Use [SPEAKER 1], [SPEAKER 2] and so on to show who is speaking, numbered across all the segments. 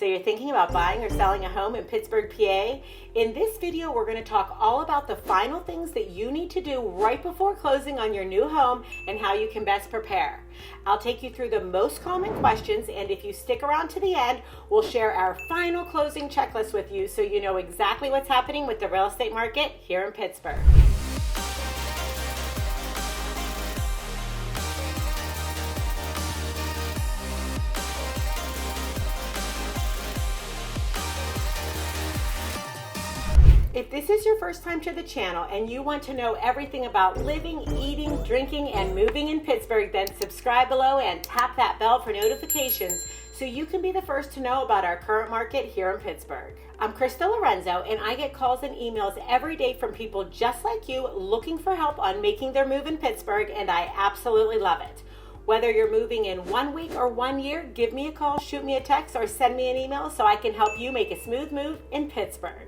[SPEAKER 1] So you're thinking about buying or selling a home in Pittsburgh, PA? In this video, we're going to talk all about the final things that you need to do right before closing on your new home and how you can best prepare. I'll take you through the most common questions, and if you stick around to the end, we'll share our final closing checklist with you so you know exactly what's happening with the real estate market here in Pittsburgh. If this is your first time to the channel and you want to know everything about living, eating, drinking, and moving in Pittsburgh, then subscribe below and tap that bell for notifications so you can be the first to know about our current market here in Pittsburgh. I'm Krista Lorenzo, and I get calls and emails every day from people just like you looking for help on making their move in Pittsburgh, and I absolutely love it. Whether you're moving in 1 week or 1 year, give me a call, shoot me a text, or send me an email so I can help you make a smooth move in Pittsburgh.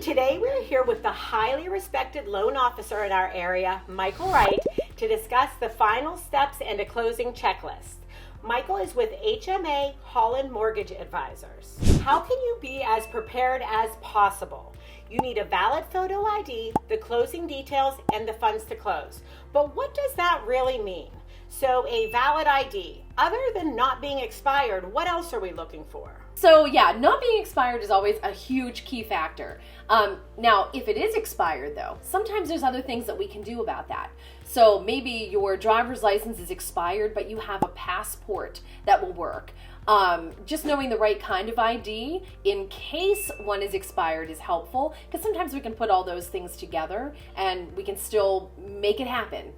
[SPEAKER 1] Today we're here with the highly respected loan officer in our area, Michael Wright, to discuss the final steps and a closing checklist. Michael is with HMA Holland Mortgage Advisors. How can you be as prepared as possible? You need a valid photo ID, the closing details, and the funds to close. But what does that really mean? So a valid ID, other than not being expired, what else are we looking for?
[SPEAKER 2] So yeah, not being expired is always a huge key factor. Now, if it is expired though, sometimes there's other things that we can do about that. So maybe your driver's license is expired, but you have a passport that will work. Just knowing the right kind of ID in case one is expired is helpful, because sometimes we can put all those things together and we can still make it happen.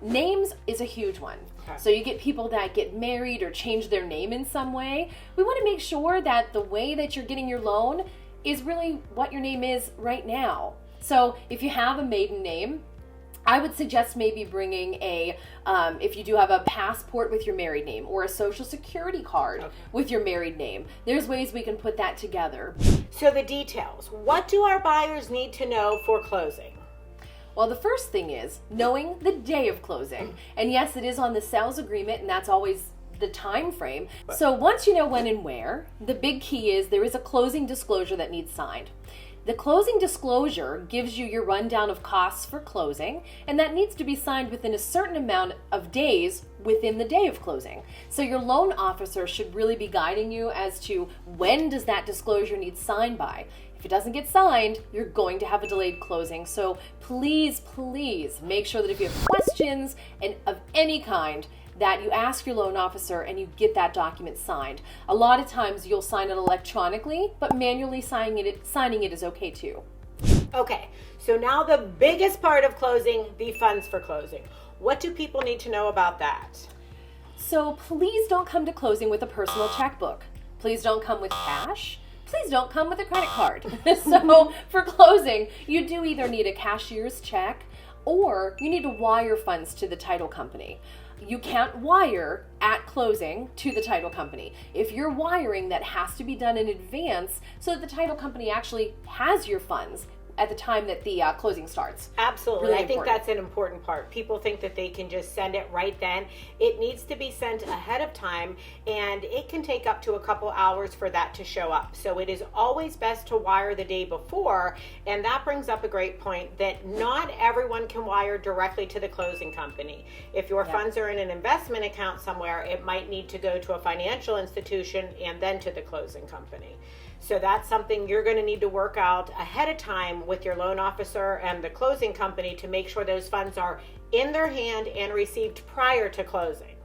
[SPEAKER 2] Names is a huge one. Okay. So you get people that get married or change their name in some way. We want to make sure that the way that you're getting your loan is really what your name is right now. So if you have a maiden name, I would suggest maybe bringing if you do have a passport with your married name or a social security card with your married name. There's ways we can put that together.
[SPEAKER 1] So the details, what do our buyers need to know for closing?
[SPEAKER 2] Well, the first thing is knowing the day of closing. And yes, it is on the sales agreement, and that's always the time frame. So once you know when and where, the big key is there is a closing disclosure that needs signed. The closing disclosure gives you your rundown of costs for closing, and that needs to be signed within a certain amount of days within the day of closing. So your loan officer should really be guiding you as to when does that disclosure need signed by. If it doesn't get signed, you're going to have a delayed closing. So please make sure that if you have questions and of any kind, that you ask your loan officer and you get that document signed. A lot of times you'll sign it electronically, but manually signing it is okay too.
[SPEAKER 1] Okay, so now the biggest part of closing, the funds for closing. What do people need to know about that?
[SPEAKER 2] So please don't come to closing with a personal checkbook. Please don't come with cash. Please don't come with a credit card. So for closing, you do either need a cashier's check or you need to wire funds to the title company. You can't wire at closing to the title company. If you're wiring, that has to be done in advance so that the title company actually has your funds at the time that the closing starts.
[SPEAKER 1] Absolutely.
[SPEAKER 2] Really
[SPEAKER 1] I think that's an important part. People think that they can just send it right then. It needs to be sent ahead of time, and it can take up to a couple hours for that to show up. So it is always best to wire the day before, and that brings up a great point that not everyone can wire directly to the closing company. If your funds are in an investment account somewhere, it might need to go to a financial institution and then to the closing company. So that's something you're going to need to work out ahead of time with your loan officer and the closing company to make sure those funds are in their hand and received prior to closing.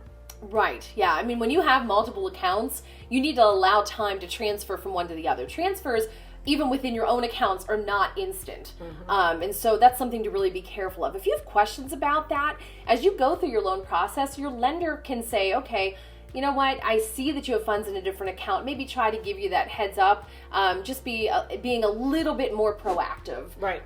[SPEAKER 2] Right, yeah. I mean, when you have multiple accounts, you need to allow time to transfer from one to the other. Transfers, even within your own accounts, are not instant. And so that's something to really be careful of. If you have questions about that, as you go through your loan process, your lender can say, okay, you know what, I see that you have funds in a different account. Maybe try to give you that heads up. Just being a little bit more proactive.
[SPEAKER 1] Right.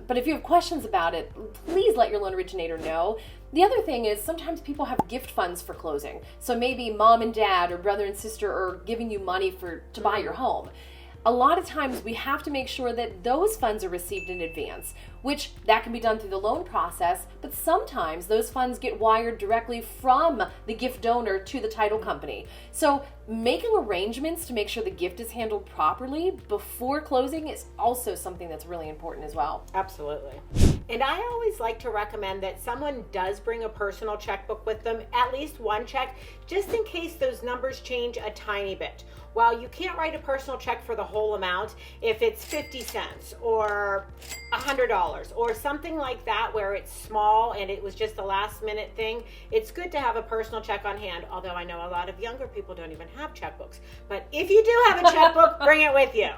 [SPEAKER 2] But if you have questions about it, please let your loan originator know. The other thing is sometimes people have gift funds for closing. So maybe mom and dad or brother and sister are giving you money to buy your home. a lot of times we have to make sure that those funds are received in advance, which that can be done through the loan process, but sometimes those funds get wired directly from the gift donor to the title company. So making arrangements to make sure the gift is handled properly before closing is also something that's really important as well.
[SPEAKER 1] Absolutely. And I always like to recommend that someone does bring a personal checkbook with them, at least one check, just in case those numbers change a tiny bit. While you can't write a personal check for the whole amount, if it's 50 cents or $100 or something like that where it's small and it was just a last minute thing, it's good to have a personal check on hand, although I know a lot of younger people don't even have checkbooks. But if you do have a checkbook, bring it with you.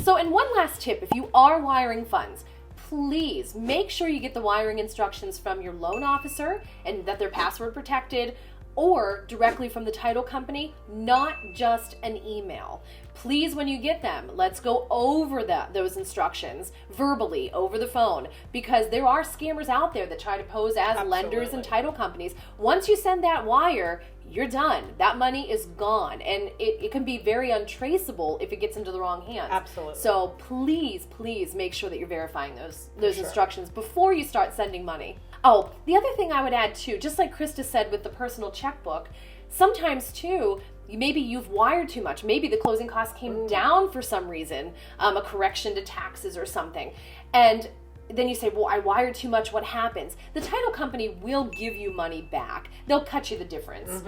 [SPEAKER 2] So, and one last tip, if you are wiring funds, please make sure you get the wiring instructions from your loan officer and that they're password protected, or directly from the title company, not just an email. Please, when you get them, let's go over those instructions verbally over the phone, because there are scammers out there that try to pose as
[SPEAKER 1] Absolutely.
[SPEAKER 2] lenders and title companies. Once you send that wire, you're done. That money is gone, and it can be very untraceable if it gets into the wrong hands.
[SPEAKER 1] Absolutely.
[SPEAKER 2] So please make sure that you're verifying those
[SPEAKER 1] Sure.
[SPEAKER 2] instructions before you start sending money. Oh, the other thing I would add too, just like Krista said with the personal checkbook, sometimes too, maybe you've wired too much. Maybe the closing costs came down for some reason, a correction to taxes or something. And then you say, well, I wired too much, what happens? The title company will give you money back. They'll cut you the difference.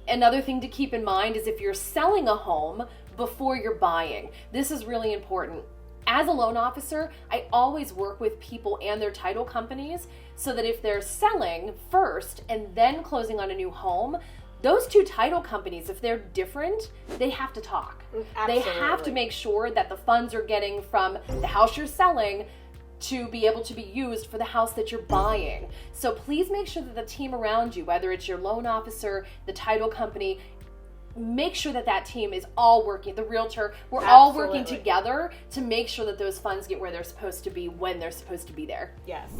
[SPEAKER 2] Another thing to keep in mind is if you're selling a home before you're buying. This is really important. As a loan officer, I always work with people and their title companies so that if they're selling first and then closing on a new home, those two title companies, if they're different, they have to talk.
[SPEAKER 1] Absolutely.
[SPEAKER 2] They have to make sure that the funds are getting from the house you're selling to be able to be used for the house that you're buying. So please make sure that the team around you, whether it's your loan officer, the title company, make sure that team is all working, the realtor, we're all working together to make sure that those funds get where they're supposed to be when they're supposed to be there.
[SPEAKER 1] Yes.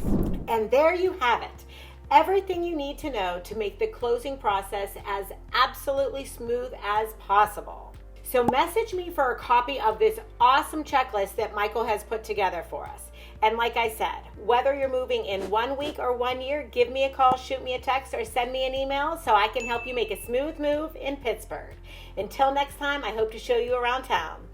[SPEAKER 1] And there you have it. Everything you need to know to make the closing process as absolutely smooth as possible. So message me for a copy of this awesome checklist that Michael has put together for us. And like I said, whether you're moving in 1 week or 1 year, give me a call, shoot me a text, or send me an email so I can help you make a smooth move in Pittsburgh. Until next time, I hope to show you around town.